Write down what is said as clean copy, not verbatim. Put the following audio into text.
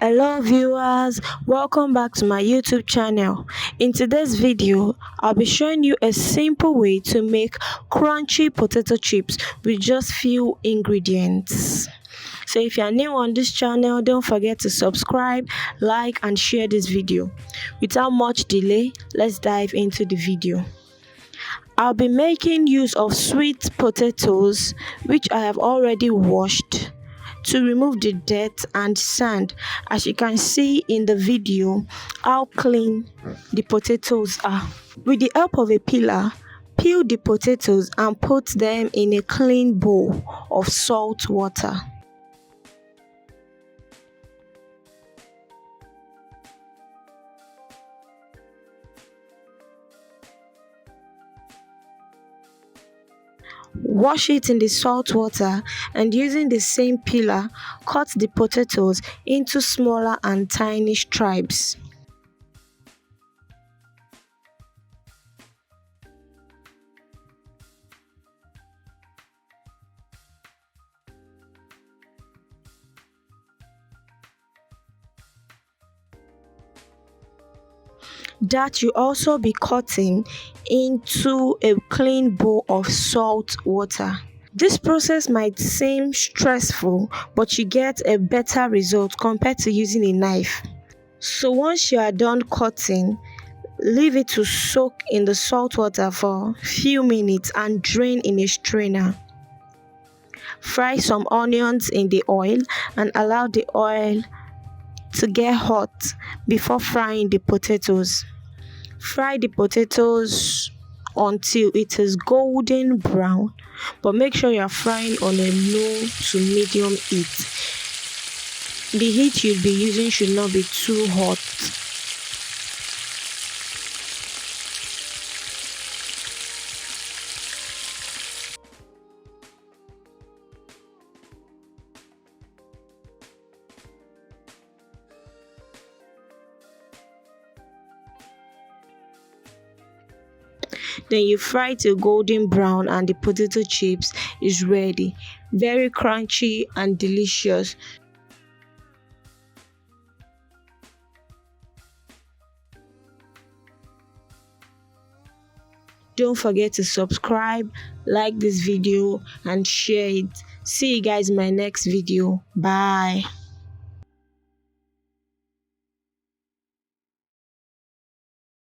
Hello viewers, welcome back to my YouTube channel. In today's video, I'll be showing you a simple way to make crunchy potato chips with just few ingredients. So if you're new on this channel, don't forget to subscribe, like and share this video. Without much delay, let's dive into the video. I'll be making use of sweet potatoes which I have already washed to remove the dirt and sand. As you can see in the video how clean the potatoes are. With the help of a peeler, peel the potatoes and put them in a clean bowl of salt water. Wash it in the salt water and using the same peeler, cut the potatoes into smaller and tiny stripes. That you also be cutting into a clean bowl of salt water. This process might seem stressful, but you get a better result compared to using a knife. So once you are done cutting, leave it to soak in the salt water for a few minutes and drain in a strainer. Fry some onions in the oil and allow the oil to get hot before frying the potatoes. Fry the potatoes until it is golden brown, but make sure you are frying on a low to medium heat. The heat you'll be using should not be too hot. Then you fry till golden brown and the potato chips is ready. Very crunchy and delicious. Don't forget to subscribe, like this video and share it. See you guys in my next video. Bye.